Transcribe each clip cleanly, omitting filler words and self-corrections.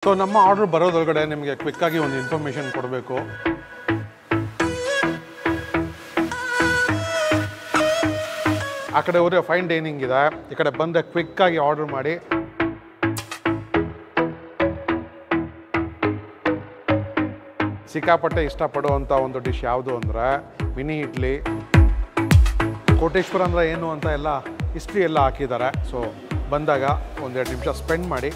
So ನಮ್ಮ order ಬರೋದೊಳಗಡೆ ನಿಮಗೆ ಕ್ವಿಕ್ಕಾಗಿ ಒಂದು ಇನ್ಫಾರ್ಮೇಷನ್ ಕೊಡಬೇಕು. ಆ ಕಡೆ ಹೋದರೆ ಫೈನ್ ಡೈನಿಂಗ್ ಇದೆ, ಈ ಕಡೆ ಬಂದರೆ ಕ್ವಿಕ್ಕಾಗಿ ಆರ್ಡರ್ ಮಾಡಿ. ಸಿಕ್ಕಾಪಟ್ಟೆ ಇಷ್ಟಪಡುವಂಥ ಒಂದು ಡಿಶ್ ಯಾವುದು ಅಂದರೆ ಮಿನಿ ಇಡ್ಲಿ. ಕೋಟೇಶ್ವರ ಅಂದರೆ ಏನು ಅಂತ ಎಲ್ಲ ಹಿಸ್ಟ್ರಿ ಎಲ್ಲ ಹಾಕಿದ್ದಾರೆ. ಸೊ ಬಂದಾಗ ಒಂದೆರಡು ನಿಮಿಷ ಸ್ಪೆಂಡ್ ಮಾಡಿ.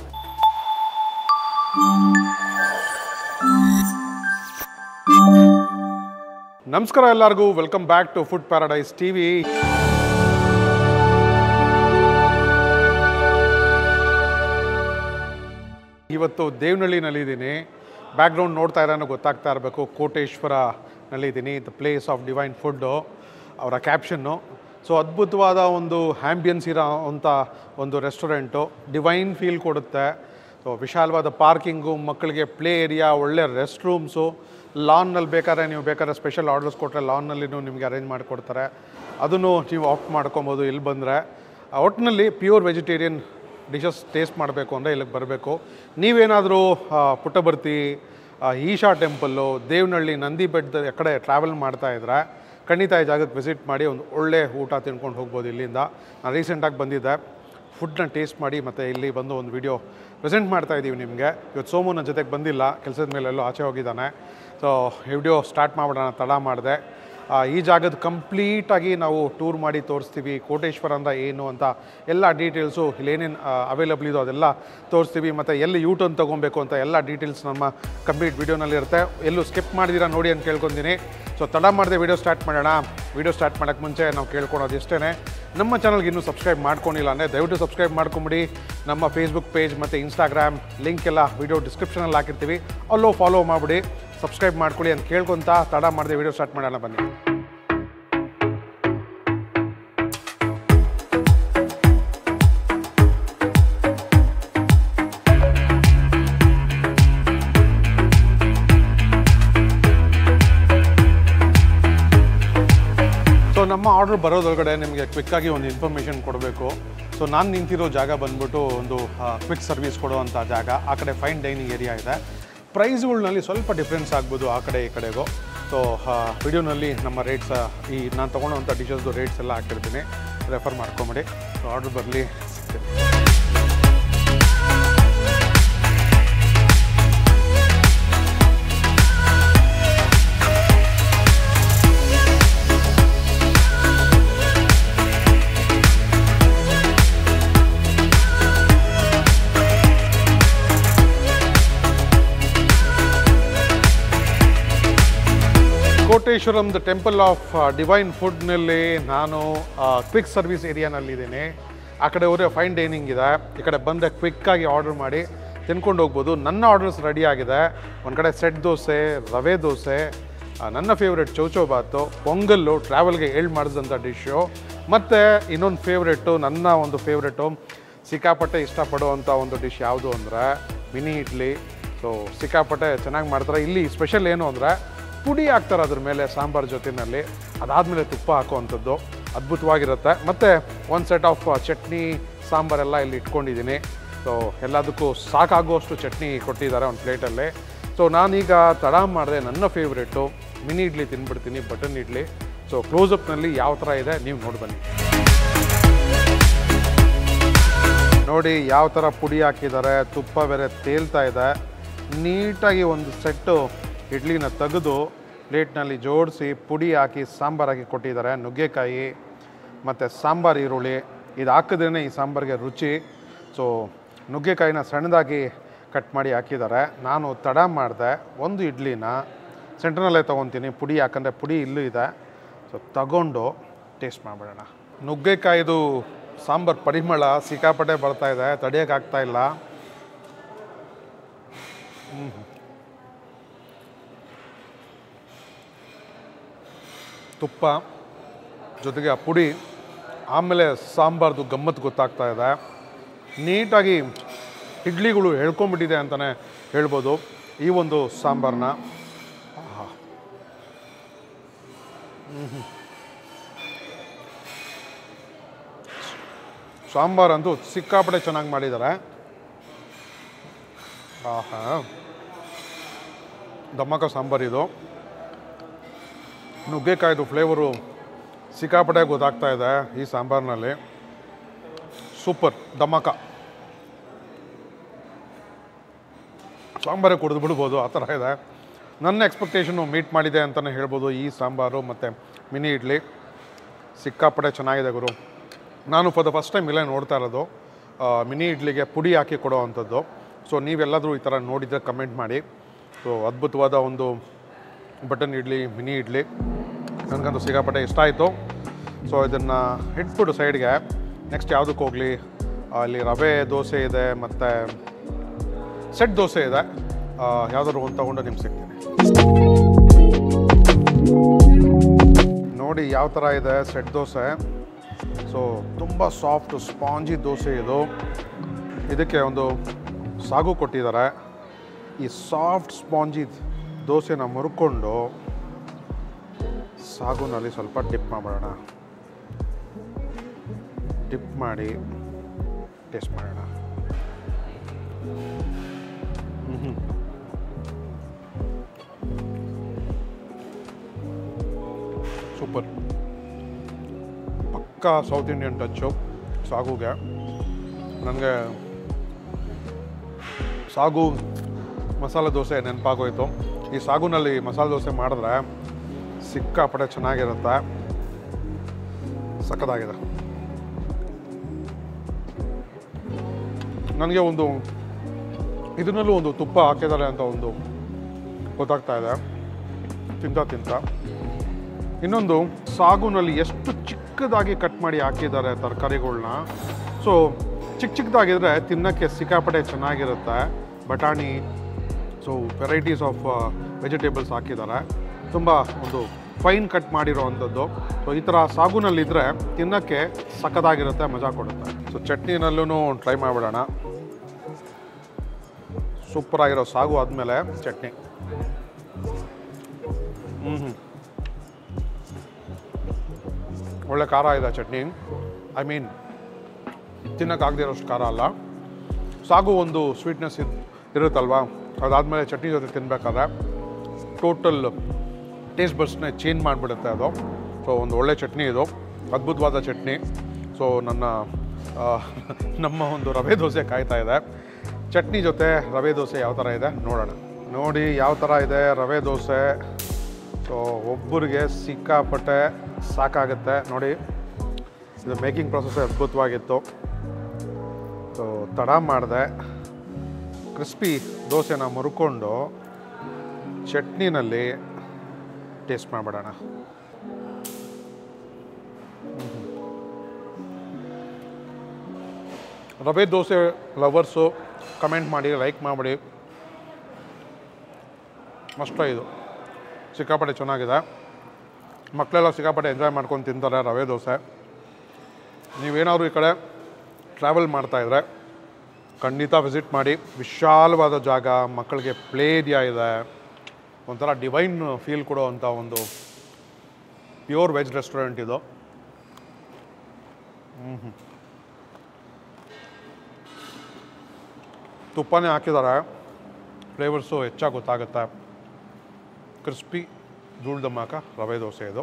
ನಮಸ್ಕಾರ ಎಲ್ಲರಿಗೂ, welcome back to food paradise TV. ಇವತ್ತು ದೇವನಹಳ್ಳಿನಲ್ಲಿದ್ದೀನಿ. ಬ್ಯಾಕ್ಗ್ರೌಂಡ್ ನೋಡ್ತಾ ಇರೋನು ಗೊತ್ತಾಗ್ತಾ ಇರಬೇಕು, ಕೋಟೇಶ್ವರನಲ್ಲಿದ್ದೀನಿ, the place of divine food ಅವರ ಕ್ಯಾಪ್ಷನ್ನು. ಸೊ ಅದ್ಭುತವಾದ ಒಂದು ಆ್ಯಂಬಿಯನ್ಸ್ ಇರೋ ಅಂಥ ಒಂದು ರೆಸ್ಟೋರೆಂಟು, ಡಿವೈನ್ ಫೀಲ್ ಕೊಡುತ್ತೆ. ಸೊ ವಿಶಾಲವಾದ ಪಾರ್ಕಿಂಗು, ಮಕ್ಕಳಿಗೆ ಪ್ಲೇ ಏರಿಯಾ, ಒಳ್ಳೆ ರೆಸ್ಟ್ ರೂಮ್ಸು, ಲಾನ್ನಲ್ಲಿ ನೀವು ಬೇಕಾದ್ರೆ ಸ್ಪೆಷಲ್ ಆರ್ಡರ್ಸ್ ಕೊಟ್ಟರೆ ಲಾನ್ನಲ್ಲಿನೂ ನಿಮಗೆ ಅರೇಂಜ್ ಮಾಡಿಕೊಡ್ತಾರೆ. ಅದನ್ನು ನೀವು ಆಪ್ಟ್ ಮಾಡ್ಕೊಬೋದು. ಇಲ್ಲಿ ಬಂದರೆ ಒಟ್ಟಿನಲ್ಲಿ ಪ್ಯೂರ್ ವೆಜಿಟೇರಿಯನ್ ಡಿಶಸ್ ಟೇಸ್ಟ್ ಮಾಡಬೇಕು ಅಂದರೆ ಇಲ್ಲಿಗೆ ಬರಬೇಕು. ನೀವೇನಾದರೂ ಪುಟ್ಟಬರ್ತಿ, ಈಶಾ ಟೆಂಪಲ್ಲು, ದೇವನಹಳ್ಳಿ, ನಂದಿ ಬೆಟ್ಟದ ಕಡೆ ಟ್ರಾವೆಲ್ ಮಾಡ್ತಾಯಿದ್ರೆ ಖಂಡಿತ ಈ ಜಾಗಕ್ಕೆ ವಿಸಿಟ್ ಮಾಡಿ ಒಂದು ಒಳ್ಳೆ ಊಟ ತಿನ್ಕೊಂಡು ಹೋಗ್ಬೋದು. ಇಲ್ಲಿಂದ ನಾನು ರೀಸೆಂಟಾಗಿ ಬಂದಿದ್ದೆ, ಫುಡ್ನ ಟೇಸ್ಟ್ ಮಾಡಿ ಮತ್ತು ಇಲ್ಲಿ ಬಂದು ಒಂದು ವಿಡಿಯೋ ಪ್ರೆಸೆಂಟ್ ಮಾಡ್ತಾಯಿದ್ದೀವಿ ನಿಮಗೆ. ಇವತ್ತು ಸೋಮು ನನ್ನ ಜೊತೆಗೆ ಬಂದಿಲ್ಲ, ಕೆಲಸದ ಮೇಲೆಲ್ಲೋ ಆಚೆ ಹೋಗಿದ್ದಾನೆ. ಸೊ ವಿಡಿಯೋ ಸ್ಟಾರ್ಟ್ ಮಾಡೋಣ, ತಡ ಮಾಡಿದೆ. ಈ ಜಾಗದ ಕಂಪ್ಲೀಟಾಗಿ ನಾವು ಟೂರ್ ಮಾಡಿ ತೋರಿಸ್ತೀವಿ. ಕೋಟೇಶ್ವರ ಅಂದರೆ ಏನು ಅಂತ ಎಲ್ಲ ಡೀಟೇಲ್ಸು, ಇಲ್ಲೇನೇನು ಅವೈಲಬಲ್ ಇದೋ ಅದೆಲ್ಲ ತೋರಿಸ್ತೀವಿ. ಮತ್ತು ಎಲ್ಲಿ ಯೂಟರ್ನ್ ತೊಗೊಬೇಕು ಅಂತ ಎಲ್ಲ ಡೀಟೇಲ್ಸ್ ನಮ್ಮ ಕಂಪ್ಲೀಟ್ ವೀಡಿಯೋನಲ್ಲಿರುತ್ತೆ. ಎಲ್ಲೂ ಸ್ಕಿಪ್ ಮಾಡಿದಿರಾ ನೋಡಿ ಅಂತ ಕೇಳ್ಕೊತೀನಿ. ಸೊ ತಡ ಮಾಡಿದೆ ವಿಡಿಯೋ ಸ್ಟಾರ್ಟ್ ಮಾಡೋಣ. ವಿಡಿಯೋ ಸ್ಟಾರ್ಟ್ ಮಾಡೋಕ್ಕೆ ಮುಂಚೆ ನಾವು ಕೇಳ್ಕೊಳೋದು ಇಷ್ಟೇ, ನಮ್ಮ ಚಾನಲ್ಗೆ ಇನ್ನೂ ಸಬ್ಸ್ಕ್ರೈಬ್ ಮಾಡ್ಕೊಂಡಿಲ್ಲ ಅಂದರೆ ದಯವಿಟ್ಟು ಸಬ್ಸ್ಕ್ರೈಬ್ ಮಾಡ್ಕೊಂಬಿಡಿ. ನಮ್ಮ ಫೇಸ್ಬುಕ್ ಪೇಜ್ ಮತ್ತು ಇನ್ಸ್ಟಾಗ್ರಾಮ್ ಲಿಂಕ್ ಎಲ್ಲ ವಿಡಿಯೋ ಡಿಸ್ಕ್ರಿಪ್ಷನಲ್ಲಿ ಹಾಕಿರ್ತೀವಿ, ಅಲ್ಲೋ ಫಾಲೋ ಮಾಡಿಬಿಡಿ, ಸಬ್ಸ್ಕ್ರೈಬ್ ಮಾಡ್ಕೊಳ್ಳಿ ಅಂತ ಕೇಳ್ಕೊತ ತಡ ಮಾಡಿದೆ ವಿಡಿಯೋ ಸ್ಟಾರ್ಟ್ ಮಾಡೋಣ ಬನ್ನಿ. ಸೊ ನಮ್ಮ ಆರ್ಡರ್ ಬರೋದೊಳಗಡೆ ನಿಮಗೆ ಕ್ವಿಕ್ಕಾಗಿ ಒಂದು ಇನ್ಫಾರ್ಮೇಷನ್ ಕೊಡಬೇಕು. ಸೊ ನಾನು ನಿಂತಿರೋ ಜಾಗ ಬಂದ್ಬಿಟ್ಟು ಒಂದು ಕ್ವಿಕ್ ಸರ್ವಿಸ್ ಕೊಡುವಂಥ ಜಾಗ. ಆ ಕಡೆ ಫೈನ್ ಡೈನಿಂಗ್ ಏರಿಯಾ ಇದೆ. ಪ್ರೈಸ್ಗಳಲ್ಲಿ ಸ್ವಲ್ಪ ಡಿಫ್ರೆನ್ಸ್ ಆಗ್ಬೋದು ಆ ಕಡೆ ಈ ಕಡೆಗೂ. ಸೊ ವಿಡಿಯೋನಲ್ಲಿ ನಮ್ಮ ರೇಟ್ಸ್, ಈ ನಾನು ತೊಗೊಳ್ಳೋವಂಥ ಡಿಶಸ್ದು ರೇಟ್ಸ್ ಎಲ್ಲ ಹಾಕಿರ್ತೀನಿ, ರೆಫರ್ ಮಾಡ್ಕೊಂಬಿಡಿ. ಸೊ ಆರ್ಡ್ರ್ ಬರಲಿ. ಕೋಟೇಶ್ವರಂ ದ ಟೆಂಪಲ್ ಆಫ್ ಡಿವೈನ್ ಫುಡ್ನಲ್ಲಿ ನಾನು ಕ್ವಿಕ್ ಸರ್ವಿಸ್ ಏರಿಯಾನಲ್ಲಿದ್ದೀನಿ. ಆ ಕಡೆ ಹೋದರೆ ಫೈನ್ ಡೈನಿಂಗ್ ಇದೆ, ಈ ಕಡೆ ಬಂದರೆ ಕ್ವಿಕ್ಕಾಗಿ ಆರ್ಡರ್ ಮಾಡಿ ತಿನ್ಕೊಂಡು ಹೋಗ್ಬೋದು. ನನ್ನ ಆರ್ಡರ್ಸ್ ರೆಡಿ ಆಗಿದೆ. ಒಂದು ಕಡೆ ಸೆಟ್ ದೋಸೆ, ರವೆ ದೋಸೆ, ನನ್ನ ಫೇವ್ರೆಟ್ ಚೌಚೌಬಾತು, ಪೊಂಗಲ್ಲು, ಟ್ರಾವೆಲ್ಗೆ ಮಾಡಿಸಿದಂಥ ಡಿಶ್ಶು, ಮತ್ತು ಇನ್ನೊಂದು ಫೇವ್ರೆಟ್ಟು, ನನ್ನ ಒಂದು ಫೇವ್ರೆಟು, ಸಿಕ್ಕಾಪಟ್ಟೆ ಇಷ್ಟಪಡುವಂಥ ಒಂದು ಡಿಶ್ ಯಾವುದು ಅಂದರೆ ಮಿನಿ ಇಡ್ಲಿ. ಸೊ ಸಿಕ್ಕಾಪಟ್ಟೆ ಚೆನ್ನಾಗಿ ಮಾಡ್ತಾರೆ. ಇಲ್ಲಿ ಸ್ಪೆಷಲ್ ಏನು ಅಂದರೆ ಪುಡಿ ಹಾಕ್ತಾರೆ ಅದ್ರ ಮೇಲೆ ಸಾಂಬಾರು ಜೊತೆಯಲ್ಲಿ, ಅದಾದಮೇಲೆ ತುಪ್ಪ ಹಾಕುವಂಥದ್ದು ಅದ್ಭುತವಾಗಿರುತ್ತೆ. ಮತ್ತು ಒಂದು ಸೆಟ್ ಆಫ್ ಚಟ್ನಿ, ಸಾಂಬಾರೆಲ್ಲ ಇಲ್ಲಿ ಇಟ್ಕೊಂಡಿದ್ದೀನಿ. ಸೊ ಎಲ್ಲದಕ್ಕೂ ಸಾಕಾಗುವಷ್ಟು ಚಟ್ನಿ ಕೊಟ್ಟಿದ್ದಾರೆ ಒಂದು ಪ್ಲೇಟಲ್ಲಿ. ಸೊ ನಾನೀಗ ತಡ ಮಾಡಿದೆ, ನನ್ನ ಫೇವ್ರೇಟು ಮಿನಿ ಇಡ್ಲಿ ತಿನ್ಬಿಡ್ತೀನಿ, ಬಟನ್ ಇಡ್ಲಿ. ಸೊ ಕ್ಲೋಸಪ್ನಲ್ಲಿ ಯಾವ ಥರ ಇದೆ ನೀವು ನೋಡಿ ಬನ್ನಿ. ನೋಡಿ ಯಾವ ಥರ ಪುಡಿ ಹಾಕಿದ್ದಾರೆ, ತುಪ್ಪ ಬೇರೆ ತೇಲ್ತಾ ಇದೆ. ನೀಟಾಗಿ ಒಂದು ಸೆಟ್ಟು ಇಡ್ಲಿನ ತೆಗೆದು ಪ್ಲೇಟ್ನಲ್ಲಿ ಜೋಡಿಸಿ ಪುಡಿ ಹಾಕಿ ಸಾಂಬಾರು ಹಾಕಿ ಕೊಟ್ಟಿದ್ದಾರೆ. ನುಗ್ಗೆಕಾಯಿ ಮತ್ತು ಸಾಂಬಾರು ಈರುಳ್ಳಿ ಇದು ಹಾಕಿದ್ರೇ ಈ ಸಾಂಬಾರಿಗೆ ರುಚಿ. ಸೊ ನುಗ್ಗೆಕಾಯಿನ ಸಣ್ಣದಾಗಿ ಕಟ್ ಮಾಡಿ ಹಾಕಿದ್ದಾರೆ. ನಾನು ತಡ ಮಾಡಿದೆ, ಒಂದು ಇಡ್ಲಿನ ಸೆಂಟ್ರನಲ್ಲೇ ತೊಗೊತೀನಿ, ಪುಡಿ ಯಾಕಂದರೆ ಪುಡಿ ಇಲ್ಲೂ ಇದೆ. ಸೊ ತಗೊಂಡು ಟೇಸ್ಟ್ ಮಾಡಿಬಿಡೋಣ. ನುಗ್ಗೆಕಾಯಿದು ಸಾಂಬಾರು ಪರಿಮಳ ಸಿಕ್ಕಾಪಟ್ಟೆ ಬರ್ತಾಯಿದೆ, ತಡೆಯೋಕ್ಕಾಗ್ತಾಯಿಲ್ಲ. ತುಪ್ಪ ಜೊತೆಗೆ ಆ ಪುಡಿ, ಆಮೇಲೆ ಸಾಂಬಾರ್ದು ಗಮ್ಮತ್ತು ಗೊತ್ತಾಗ್ತಾ ಇದೆ. ನೀಟಾಗಿ ಇಡ್ಲಿಗಳು ಹೇಳ್ಕೊಂಬಿಟ್ಟಿದೆ ಅಂತಲೇ ಹೇಳ್ಬೋದು ಈ ಒಂದು ಸಾಂಬಾರನ್ನ. ಸಾಂಬಾರಂತೂ ಸಿಕ್ಕಾಪಟ್ಟೆ ಚೆನ್ನಾಗಿ ಮಾಡಿದ್ದಾರೆ. ಆಹಾ, ದಮ್ಮಕ ಸಾಂಬಾರಿದು. ನುಗ್ಗೆಕಾಯ್ದು ಫ್ಲೇವರು ಸಿಕ್ಕಾಪಟ್ಟೆ ಗೊತ್ತಾಗ್ತಾ ಇದೆ ಈ ಸಾಂಬಾರಿನಲ್ಲಿ. ಸೂಪರ್ ದಮ್ಮಕ. ಸಾಂಬಾರೇ ಕುಡಿದು ಬಿಡ್ಬೋದು, ಆ ಥರ ಇದೆ. ನನ್ನ ಎಕ್ಸ್ಪೆಕ್ಟೇಷನು ಮೀಟ್ ಮಾಡಿದೆ ಅಂತಲೇ ಹೇಳ್ಬೋದು. ಈ ಸಾಂಬಾರು ಮತ್ತು ಮಿನಿ ಇಡ್ಲಿ ಸಿಕ್ಕಾಪಟ್ಟೆ ಚೆನ್ನಾಗಿದೆ ಗುರು. ನಾನು ಫಾರ್ ದ ಫಸ್ಟ್ ಟೈಮ್ ಇಲ್ಲೇ ನೋಡ್ತಾ ಇರೋದು ಮಿನಿ ಇಡ್ಲಿಗೆ ಪುಡಿ ಹಾಕಿ ಕೊಡೋ ಅಂಥದ್ದು. ಸೊ ನೀವೆಲ್ಲಾದರೂ ಈ ಥರ ನೋಡಿದರೆ ಕಮೆಂಟ್ ಮಾಡಿ. ಸೊ ಅದ್ಭುತವಾದ ಒಂದು ಬಟನ್ ಇಡ್ಲಿ, ಮಿನಿ ಇಡ್ಲಿ ನನಗಂತೂ ಸಿಕ್ಕಾಪಟ್ಟೆ ಇಷ್ಟ ಆಯಿತು. ಸೊ ಇದನ್ನು ಇಟ್ಬಿಟ್ಟು ಸೈಡ್ಗೆ ನೆಕ್ಸ್ಟ್ ಯಾವುದಕ್ಕೆ ಹೋಗಲಿ, ಅಲ್ಲಿ ರವೆ ದೋಸೆ ಇದೆ ಮತ್ತು ಸೆಟ್ ದೋಸೆ ಇದೆ. ಯಾವುದಾದ್ರು ಒಂದು ತೊಗೊಂಡು ನಿಮ್ಗೆ ಸಿಗ್ತೀನಿ. ನೋಡಿ ಯಾವ ಥರ ಇದೆ ಸೆಟ್ ದೋಸೆ. ಸೊ ತುಂಬ ಸಾಫ್ಟ್ ಸ್ಪಾಂಜಿ ದೋಸೆ ಇದು. ಇದಕ್ಕೆ ಒಂದು ಸಾಗು ಕೊಟ್ಟಿದ್ದಾರೆ. ಈ ಸಾಫ್ಟ್ ಸ್ಪಾಂಜಿ ದೋಸೆನ ಮುರ್ಕೊಂಡು ಸಾಗುನಲ್ಲಿ ಸ್ವಲ್ಪ ಡಿಪ್ ಮಾಡೋಣ. ಡಿಪ್ ಮಾಡಿ ಟೇಸ್ಟ್ ಮಾಡೋಣ. ಸೂಪರ್. ಪಕ್ಕಾ ಸೌತ್ ಇಂಡಿಯನ್ ಟಚ್ಚು ಸಾಗುಗೆ. ನನಗೆ ಸಾಗು ಮಸಾಲೆ ದೋಸೆ ನೆನಪಾಗೋಯ್ತು. ಈ ಸಾಗುನಲ್ಲಿ ಮಸಾಲೆ ದೋಸೆ ಮಾಡಿದ್ರೆ ಸಿಕ್ಕಾಪಟ್ಟೆ ಚೆನ್ನಾಗಿರುತ್ತೆ. ಸಖತ್ತಾಗಿದೆ. ನನಗೆ ಒಂದು ಇದನ್ನಲ್ಲೂ ಒಂದು ತುಪ್ಪ ಹಾಕಿದ್ದಾರೆ ಅಂತ ಒಂದು ಗೊತ್ತಾಗ್ತಾ ಇದೆ ತಿಂತ. ಇನ್ನೊಂದು ಸಾಗುನಲ್ಲಿ ಎಷ್ಟು ಚಿಕ್ಕದಾಗಿ ಕಟ್ ಮಾಡಿ ಹಾಕಿದ್ದಾರೆ ತರಕಾರಿಗಳ್ನ. ಸೊ ಚಿಕ್ಕದಾಗಿದ್ರೆ ತಿನ್ನೋಕ್ಕೆ ಸಿಕ್ಕಾಪಟ್ಟೆ ಚೆನ್ನಾಗಿರುತ್ತೆ. ಬಟಾಣಿ, ಸೊ ವೆರೈಟೀಸ್ ಆಫ್ ವೆಜಿಟೇಬಲ್ಸ್ ಹಾಕಿದ್ದಾರೆ. ತುಂಬ ಒಂದು ಫೈನ್ ಕಟ್ ಮಾಡಿರೋ ಅಂಥದ್ದು. ಸೊ ಈ ಥರ ಸಾಗುನಲ್ಲಿದ್ದರೆ ತಿನ್ನೋಕ್ಕೆ ಸಖತ್ತಾಗಿರುತ್ತೆ, ಮಜಾ ಕೊಡುತ್ತೆ. ಸೊ ಚಟ್ನಿನಲ್ಲೂ ಟ್ರೈ ಮಾಡಿಬಿಡೋಣ. ಸೂಪರಾಗಿರೋ ಸಾಗು ಆದಮೇಲೆ ಚಟ್ನಿ. ಒಳ್ಳೆ ಖಾರ ಇದೆ ಚಟ್ನಿ. ಐ ಮೀನ್ ತಿನ್ನೋಕ್ಕಾಗದಿರೋಷ್ಟು ಖಾರ ಅಲ್ಲ. ಸಾಗು ಒಂದು ಸ್ವೀಟ್ನೆಸ್ ಇರುತ್ತಲ್ವ, ಅದಾದಮೇಲೆ ಚಟ್ನಿ ಜೊತೆ ತಿನ್ನಬೇಕಾದ್ರೆ ಟೋಟಲ್ ಟೇಸ್ಟ್ ಬಡ್ಸ್ನೇ ಚೇಂಜ್ ಮಾಡಿಬಿಡುತ್ತೆ ಅದು. ಸೊ ಒಂದು ಒಳ್ಳೆ ಚಟ್ನಿ ಇದು, ಅದ್ಭುತವಾದ ಚಟ್ನಿ. ಸೊ ನಮ್ಮ ಒಂದು ರವೆ ದೋಸೆ ಕಾಯ್ತಾ ಇದೆ. ಚಟ್ನಿ ಜೊತೆ ರವೆ ದೋಸೆ ಯಾವ ಥರ ಇದೆ ನೋಡೋಣ. ನೋಡಿ ಯಾವ ಥರ ಇದೆ ರವೆ ದೋಸೆ. ಸೊ ಒಬ್ಬರಿಗೆ ಸಿಕ್ಕಾಪಟ್ಟೆ ಸಾಕಾಗುತ್ತೆ. ನೋಡಿ ಇದು ಮೇಕಿಂಗ್ ಪ್ರೊಸೆಸ್ ಅದ್ಭುತವಾಗಿತ್ತು. ಸೊ ತಡ ಮಾಡಿದೆ. ಕ್ರಿಸ್ಪಿ ದೋಸೆನ ಮುರ್ಕೊಂಡು ಚಟ್ನಿನಲ್ಲಿ ಟೇಸ್ಟ್ ಮಾಡಿಬಿಡೋಣ. ರವೆ ದೋಸೆ ಲವರ್ಸು ಕಮೆಂಟ್ ಮಾಡಿ, ಲೈಕ್ ಮಾಡಿಬಿಡಿ. ಮಸ್ತ ಇದು, ಸಿಕ್ಕಾಪಟ್ಟೆ ಚೆನ್ನಾಗಿದೆ. ಮಕ್ಕಳೆಲ್ಲ ಸಿಕ್ಕಾಪಟ್ಟೆ ಎಂಜಾಯ್ ಮಾಡ್ಕೊಂಡು ತಿಂತಾರೆ ರವೆ ದೋಸೆ. ನೀವೇನಾದರೂ ಈ ಕಡೆ ಟ್ರಾವೆಲ್ ಮಾಡ್ತಾಯಿದ್ರೆ ಖಂಡಿತ ವಿಸಿಟ್ ಮಾಡಿ. ವಿಶಾಲವಾದ ಜಾಗ, ಮಕ್ಕಳಿಗೆ ಪ್ಲೇ ಏರಿಯಾ ಇದೆ, ಒಂಥರ ಡಿವೈನ್ ಫೀಲ್ ಕೊಡೋ ಅಂಥ ಒಂದು ಪ್ಯೂರ್ ವೆಜ್ ರೆಸ್ಟೋರೆಂಟ್ ಇದು. ತುಪ್ಪನೇ ಹಾಕಿದ್ದಾರೆ, ಫ್ಲೇವರ್ಸು ಹೆಚ್ಚಾಗಿ ಗೊತ್ತಾಗುತ್ತೆ. ಕ್ರಿಸ್ಪಿ ಧೂಳ್ ದಮ್ಮಕ ರವೆ ದೋಸೆ ಇದು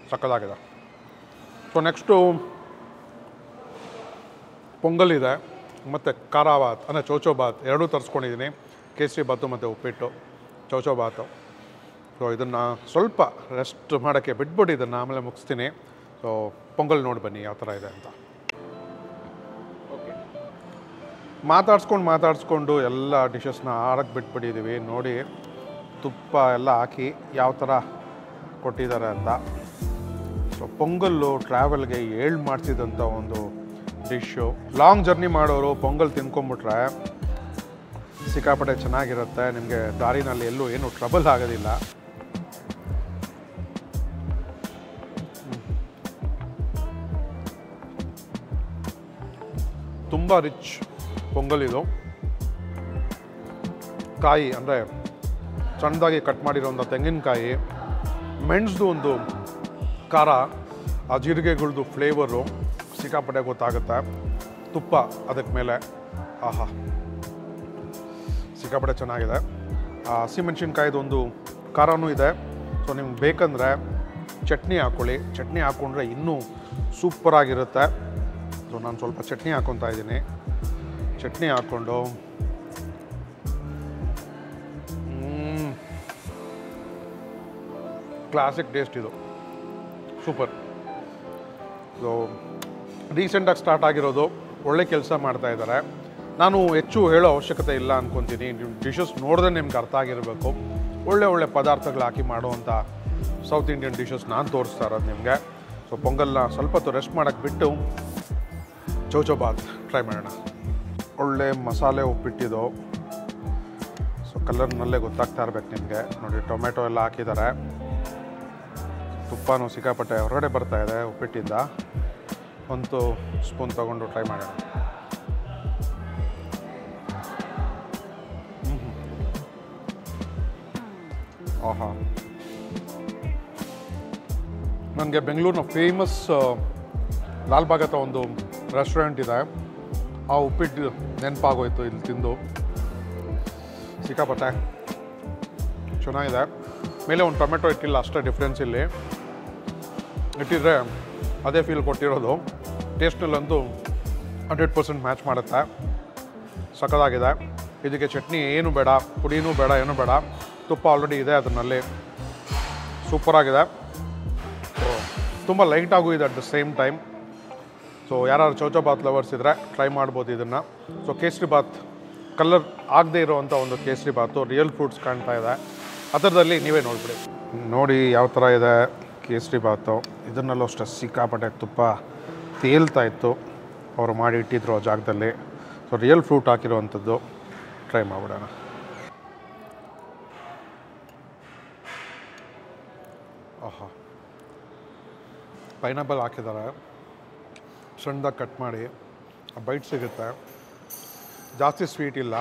ಸಕ್ಕತ್ತಾಗಿದೆ. ಸೊ ನೆಕ್ಸ್ಟು ಪೊಂಗಲ್ ಇದೆ ಮತ್ತು ಖಾರ ಬಾತ್ ಅಂದರೆ ಚೌಚೌ ಬಾತ್ ಎರಡೂ ತರಿಸ್ಕೊಂಡಿದ್ದೀನಿ. ಕೇಸರಿ ಬಾತು ಮತ್ತು ಉಪ್ಪಿಟ್ಟು, ಚೌಚೌ ಬಾತು. ಸೊ ಇದನ್ನು ಸ್ವಲ್ಪ ರೆಸ್ಟ್ ಮಾಡೋಕ್ಕೆ ಬಿಟ್ಬಿಟ್ಟು ಇದನ್ನು ಆಮೇಲೆ ಮುಗಿಸ್ತೀನಿ. ಸೊ ಪೊಂಗಲ್ ನೋಡಿ ಬನ್ನಿ ಯಾವ ಥರ ಇದೆ ಅಂತ. ಮಾತಾಡ್ಸ್ಕೊಂಡು ಎಲ್ಲ ಡಿಶಸ್ನ ಆರಕ್ಕೆ ಬಿಟ್ಬಿಟ್ಟಿದ್ದೀವಿ. ನೋಡಿ ತುಪ್ಪ ಎಲ್ಲ ಹಾಕಿ ಯಾವ ಥರ ಕೊಟ್ಟಿದ್ದಾರೆ ಅಂತ. ಸೊ ಪೊಂಗಲ್ಲು ಟ್ರಾವೆಲ್ಗೆ ಮಾಡ್ತಿದ್ದಂಥ ಒಂದು ಡಿಶ್ಶು. ಲಾಂಗ್ ಜರ್ನಿ ಮಾಡೋರು ಪೊಂಗಲ್ ತಿನ್ಕೊಂಬಿಟ್ರೆ ಸಿಕ್ಕಾಪಟ್ಟೆ ಚೆನ್ನಾಗಿರುತ್ತೆ. ನಿಮಗೆ ದಾರಿನಲ್ಲಿ ಎಲ್ಲೂ ಏನೂ ಟ್ರಬಲ್ ಆಗೋದಿಲ್ಲ. ತುಂಬ ರಿಚ್ ಪೊಂಗಲ್ ಇದು. ಕಾಯಿ ಅಂದರೆ ಸಣ್ಣದಾಗಿ ಕಟ್ ಮಾಡಿರೋಂಥ ತೆಂಗಿನಕಾಯಿ, ಮೆಣಸು ಒಂದು ಖಾರ, ಆ ಜೀರಿಗೆಗಳದ್ದು ಫ್ಲೇವರು ಸಿಕ್ಕಾಪಟ್ಟೆ ಗೊತ್ತಾಗುತ್ತೆ. ತುಪ್ಪ ಅದಕ್ಕೆ ಮೇಲೆ, ಆಹಾ ಸಿಕ್ಕಾಪಟ್ಟೆ ಚೆನ್ನಾಗಿದೆ. ಹಸಿಮೆಣ್ಸಿನ್ಕಾಯ್ದು ಒಂದು ಖಾರನೂ ಇದೆ. ಸೊ ನಿಮ್ಗೆ ಬೇಕಂದರೆ ಚಟ್ನಿ ಹಾಕ್ಕೊಳ್ಳಿ, ಚಟ್ನಿ ಹಾಕ್ಕೊಂಡ್ರೆ ಇನ್ನೂ ಸೂಪರಾಗಿರುತ್ತೆ. ಸೊ ನಾನು ಸ್ವಲ್ಪ ಚಟ್ನಿ ಹಾಕ್ಕೊತಾ ಇದ್ದೀನಿ. ಚಟ್ನಿ ಹಾಕ್ಕೊಂಡು ಕ್ಲಾಸಿಕ್ ಟೇಸ್ಟ್ ಇದು, ಸೂಪರ್. ಸೊ ರೀಸೆಂಟಾಗಿ ಸ್ಟಾರ್ಟ್ ಆಗಿರೋದು, ಒಳ್ಳೆ ಕೆಲಸ ಮಾಡ್ತಾಯಿದ್ದಾರೆ. ನಾನು ಹೆಚ್ಚು ಹೇಳೋ ಅವಶ್ಯಕತೆ ಇಲ್ಲ ಅಂದ್ಕೊತೀನಿ. ಡಿಶಸ್ ನೋಡಿದ್ರೆ ನಿಮ್ಗೆ ಅರ್ಥ ಆಗಿರಬೇಕು. ಒಳ್ಳೆ ಪದಾರ್ಥಗಳು ಹಾಕಿ ಮಾಡುವಂಥ ಸೌತ್ ಇಂಡಿಯನ್ ಡಿಶಸ್ ನಾನು ತೋರಿಸ್ತಾ ಇರೋದು ನಿಮಗೆ. ಸೊ ಪೊಂಗಲ್ನ ಸ್ವಲ್ಪ ಹೊತ್ತು ರೆಸ್ಟ್ ಮಾಡೋಕ್ಕೆ ಬಿಟ್ಟು ಚೌಚೌಬಾತ್ ಟ್ರೈ ಮಾಡೋಣ. ಒಳ್ಳೆ ಮಸಾಲೆ ಉಪ್ಪಿಟ್ಟಿದ್ದು. ಸೊ ಕಲರ್ನಲ್ಲೇ ಗೊತ್ತಾಗ್ತಾ ಇರ್ಬೇಕು ನಿಮಗೆ. ನೋಡಿ, ಟೊಮೆಟೊ ಎಲ್ಲ ಹಾಕಿದ್ದಾರೆ. ತುಪ್ಪನೂ ಸಿಕ್ಕಾಪಟ್ಟೆ ಹೊರಗಡೆ ಬರ್ತಾಯಿದೆ ಉಪ್ಪಿಟ್ಟಿಂದ. ಒಂದು ಸ್ಪೂನ್ ತೊಗೊಂಡು ಟ್ರೈ ಮಾಡೋಣ. ಆಹಾ, ನನಗೆ ಬೆಂಗಳೂರಿನ ಫೇಮಸ್ ಲಾಲ್ಬಾಗ್ ಹತ್ರ ಒಂದು ರೆಸ್ಟೋರೆಂಟ್ ಇದೆ. ಆ ಉಪ್ಪಿಟ್ಟು ನೆನಪಾಗೋಯ್ತು ಇಲ್ಲಿ ತಿಂದು. ಸಿಕ್ಕಾಪಟ್ಟೆ ಚೆನ್ನಾಗಿದೆ. ಮೇಲೆ ಒಂದು ಟೊಮೆಟೊ ಇಟ್ಟಿಲ್ಲ, ಅಷ್ಟೇ ಡಿಫ್ರೆನ್ಸ್. ಇಲ್ಲಿ ಇಟ್ಟಿದ್ರೆ ಅದೇ ಫೀಲ್ ಕೊಟ್ಟಿರೋದು. ಟೇಸ್ಟ್ನಲ್ಲಂತೂ 100% ಮ್ಯಾಚ್ ಮಾಡುತ್ತೆ. ಸಖತ್ತಾಗಿದೆ. ಇದಕ್ಕೆ ಚಟ್ನಿ ಏನು ಬೇಡ, ಪುಡಿನೂ ಬೇಡ, ಏನೂ ಬೇಡ. ತುಪ್ಪ ಆಲ್ರೆಡಿ ಇದೆ ಅದರಲ್ಲಿ. ಸೂಪರಾಗಿದೆ. ಸೊ ತುಂಬ ಲೈಟಾಗೂ ಇದೆ at the same time. So ಯಾರು ಚೌಚೌಬಾತ್ ಲವರ್ಸ್ ಇದ್ದರೆ ಟ್ರೈ ಮಾಡ್ಬೋದು ಇದನ್ನು. ಸೊ ಕೇಸರಿ ಬಾತ್, ಕಲರ್ ಆಗದೆ ಇರೋವಂಥ ಒಂದು ಕೇಸರಿ ಬಾತು, ರಿಯಲ್ ಫ್ರೂಟ್ಸ್ ಕಾಣ್ತಾ ಇದೆ. ಅದರದಲ್ಲಿ ನೀವೇ ನೋಡ್ಬಿಡಿ. ನೋಡಿ ಯಾವ ಥರ ಇದೆ ಕೇಸರಿ ಬಾತು. ಇದನ್ನಲ್ಲೂ ಅಷ್ಟೇ ಸಿಕ್ಕಾಪಟ್ಟೆ ತುಪ್ಪ ತೇಲ್ತಾ ಇತ್ತು. ಅವರು ಮಾಡಿ ಇಟ್ಟಿದ್ರು ಆ ಜಾಗದಲ್ಲಿ. ಸೊ ರಿಯಲ್ ಫ್ರೂಟ್ ಹಾಕಿರೋವಂಥದ್ದು. ಟ್ರೈ ಮಾಡಿಬಿಡೋಣ. ಆಹಾ, ಪೈನಾಪಲ್ ಹಾಕಿದ್ದಾರೆ. ಸಣ್ಣದಾಗಿ ಕಟ್ ಮಾಡಿ ಬೈಟ್ ಸಿಗುತ್ತೆ. ಜಾಸ್ತಿ ಸ್ವೀಟ್ ಇಲ್ಲ,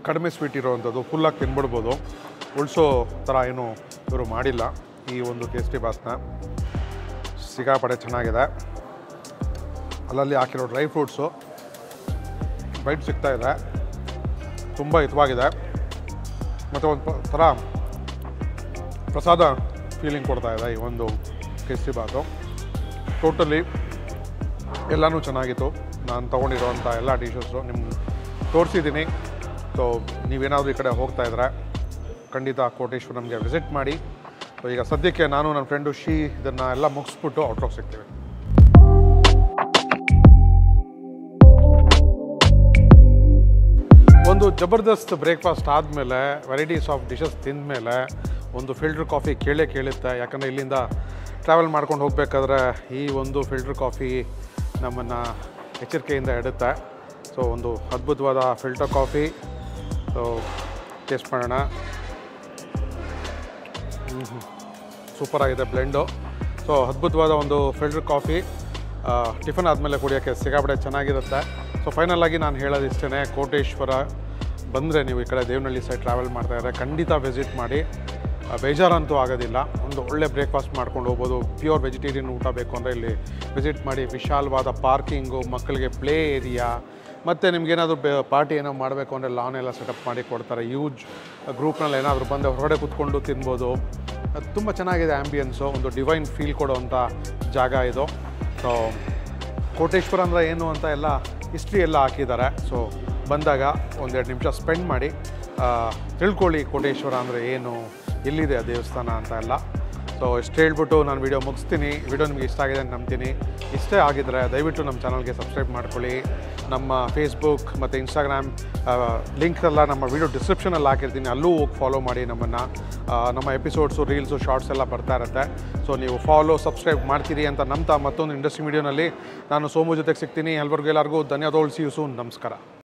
ಕಡಿಮೆ ಸ್ವೀಟ್ ಇರೋವಂಥದ್ದು. ಫುಲ್ಲಾಗಿ ತಿನ್ಬಿಡ್ಬೋದು. ಉಳಿಸೋ ಥರ ಏನೂ ಇವರು ಮಾಡಿಲ್ಲ ಈ ಒಂದು ಕೇಸರಿ ಬಾತ್ನ. ಸಿಕ್ಕಾಪಟ್ಟೆ ಚೆನ್ನಾಗಿದೆ. ಅಲ್ಲಲ್ಲಿ ಹಾಕಿರೋ ಡ್ರೈ ಫ್ರೂಟ್ಸು ಬೈಟ್ ಸಿಗ್ತಾಯಿದೆ. ತುಂಬ ಹಿತವಾಗಿದೆ. ಮತ್ತು ಒಂದು ಥರ ಪ್ರಸಾದ ಫೀಲಿಂಗ್ ಕೊಡ್ತಾಯಿದೆ ಈ ಒಂದು ಕೇಸರಿ ಬಾತು. ಟೋಟಲಿ ಎಲ್ಲನೂ ಚೆನ್ನಾಗಿತ್ತು. ನಾನು ತೊಗೊಂಡಿರೋವಂಥ ಎಲ್ಲ ಡಿಶಸ್ಸು ನಿಮ್ಗೆ ತೋರಿಸಿದ್ದೀನಿ. ಸೊ ನೀವೇನಾದರೂ ಈ ಕಡೆ ಹೋಗ್ತಾಯಿದ್ರೆ ಖಂಡಿತ ಕೋಟೇಶ್ವರಂಗೆ ವಿಸಿಟ್ ಮಾಡಿ. ಸೊ ಈಗ ಸದ್ಯಕ್ಕೆ ನಾನು ನನ್ನ ಫ್ರೆಂಡು ಇದನ್ನು ಎಲ್ಲ ಮುಗಿಸ್ಬಿಟ್ಟು ಔಟ್ರೋಗಿ ಸಿಗ್ತೀವಿ. ಒಂದು ಜಬರ್ದಸ್ತ್ ಬ್ರೇಕ್ಫಾಸ್ಟ್ ಆದಮೇಲೆ, ವೆರೈಟೀಸ್ ಆಫ್ ಡಿಶಸ್ ತಿಂದಮೇಲೆ ಒಂದು ಫಿಲ್ಟರ್ ಕಾಫಿ ಕೇಳುತ್ತೆ. ಯಾಕಂದರೆ ಇಲ್ಲಿಂದ ಟ್ರಾವೆಲ್ ಮಾಡ್ಕೊಂಡು ಹೋಗಬೇಕಾದ್ರೆ ಈ ಒಂದು ಫಿಲ್ಟರ್ ಕಾಫಿ ನಮ್ಮನ್ನು ಎಚ್ಚರಿಕೆಯಿಂದ ಇಡುತ್ತೆ. ಸೊ ಒಂದು ಅದ್ಭುತವಾದ ಫಿಲ್ಟರ್ ಕಾಫಿ. ಸೊ ಟೇಸ್ಟ್ ಮಾಡೋಣ. ಸೂಪರಾಗಿದೆ ಬ್ಲೆಂಡು. ಸೊ ಅದ್ಭುತವಾದ ಒಂದು ಫಿಲ್ಟರ್ ಕಾಫಿ ಟಿಫನ್ ಆದಮೇಲೆ ಕುಡಿಯೋಕ್ಕೆ ಸಿಕ್ಕಾಪಟ್ಟೆ ಚೆನ್ನಾಗಿರುತ್ತೆ. ಸೊ ಫೈನಲಾಗಿ ನಾನು ಹೇಳೋದು ಇಷ್ಟೇ, ಕೋಟೇಶ್ವರ ಬಂದರೆ ನೀವು ಈ ಕಡೆ ದೇವನಹಳ್ಳಿ ಸೈಡ್ ಟ್ರಾವೆಲ್ ಮಾಡ್ತಾಯಿದ್ರೆ ಖಂಡಿತ ವಿಸಿಟ್ ಮಾಡಿ. ಬೇಜಾರಂತೂ ಆಗೋದಿಲ್ಲ. ಒಂದು ಒಳ್ಳೆ ಬ್ರೇಕ್ಫಾಸ್ಟ್ ಮಾಡ್ಕೊಂಡು ಹೋಗ್ಬೋದು. ಪ್ಯೂರ್ ವೆಜಿಟೇರಿಯನ್ ಊಟ ಬೇಕು ಅಂದರೆ ಇಲ್ಲಿ ವಿಸಿಟ್ ಮಾಡಿ. ವಿಶಾಲವಾದ ಪಾರ್ಕಿಂಗು, ಮಕ್ಕಳಿಗೆ ಪ್ಲೇ ಏರಿಯಾ, ಮತ್ತು ನಿಮ್ಗೇನಾದರೂ ಪಾರ್ಟಿ ಏನೋ ಮಾಡಬೇಕು ಅಂದರೆ ಲಾನ್ ಎಲ್ಲ ಸೆಟಪ್ ಮಾಡಿ ಕೊಡ್ತಾರೆ. ಯೂಜ್ ಗ್ರೂಪ್ನಲ್ಲಿ ಏನಾದರೂ ಬಂದು ಹೊರಗಡೆ ಕೂತ್ಕೊಂಡು ತಿನ್ಬೋದು. ತುಂಬ ಚೆನ್ನಾಗಿದೆ ಆ್ಯಂಬಿಯನ್ಸು. ಒಂದು ಡಿವೈನ್ ಫೀಲ್ ಕೊಡೋವಂಥ ಜಾಗ ಇದು. ಸೊ ಕೋಟೇಶ್ವರ ಅಂದರೆ ಏನು ಅಂತ ಎಲ್ಲ ಹಿಸ್ಟ್ರಿ ಎಲ್ಲ ಹಾಕಿದ್ದಾರೆ. ಸೊ ಬಂದಾಗ ಒಂದೆರಡು ನಿಮಿಷ ಸ್ಪೆಂಡ್ ಮಾಡಿ ತಿಳ್ಕೊಳ್ಳಿ ಕೋಟೇಶ್ವರ ಅಂದರೆ ಏನು, ಎಲ್ಲಿದೆ ಆ ದೇವಸ್ಥಾನ ಅಂತ ಎಲ್ಲ. ಸೊ ಇಷ್ಟು ಹೇಳ್ಬಿಟ್ಟು ನಾನು ವಿಡಿಯೋ ಮುಗಿಸ್ತೀನಿ. ವಿಡಿಯೋ ನಿಮಗೆ ಇಷ್ಟ ಆಗಿದೆ ಅಂತ ನಂಬ್ತೀನಿ. ಇಷ್ಟೇ ಆಗಿದ್ದರೆ ದಯವಿಟ್ಟು ನಮ್ಮ ಚಾನಲ್ಗೆ ಸಬ್ಸ್ಕ್ರೈಬ್ ಮಾಡ್ಕೊಳ್ಳಿ. ನಮ್ಮ ಫೇಸ್ಬುಕ್ ಮತ್ತು ಇನ್ಸ್ಟಾಗ್ರಾಮ್ ಲಿಂಕ್ ಎಲ್ಲ ನಮ್ಮ ವಿಡಿಯೋ ಡಿಸ್ಕ್ರಿಪ್ಷನಲ್ಲಿ ಹಾಕಿರ್ತೀನಿ. ಅಲ್ಲೂ ಹೋಗಿ ಫಾಲೋ ಮಾಡಿ ನಮ್ಮನ್ನು. ನಮ್ಮ ಎಪಿಸೋಡ್ಸು, ರೀಲ್ಸು, ಶಾರ್ಟ್ಸ್ ಎಲ್ಲ ಬರ್ತಾ ಇರುತ್ತೆ. ಸೊ ನೀವು ಫಾಲೋ, ಸಬ್ಸ್ಕ್ರೈಬ್ ಮಾಡ್ತೀರಿ ಅಂತ ನಂಬ್ತಾ ಮತ್ತೊಂದು ಇಂಟ್ರೆಸ್ಟಿಂಗ್ ವಿಡಿಯೋನಲ್ಲಿ ನಾನು ಸೋಮು ಜೊತೆಗೆ ಸಿಗ್ತೀನಿ. ಎಲ್ಲರಿಗೂ ಧನ್ಯವಾದಗಳು. See you soon. ನಮಸ್ಕಾರ.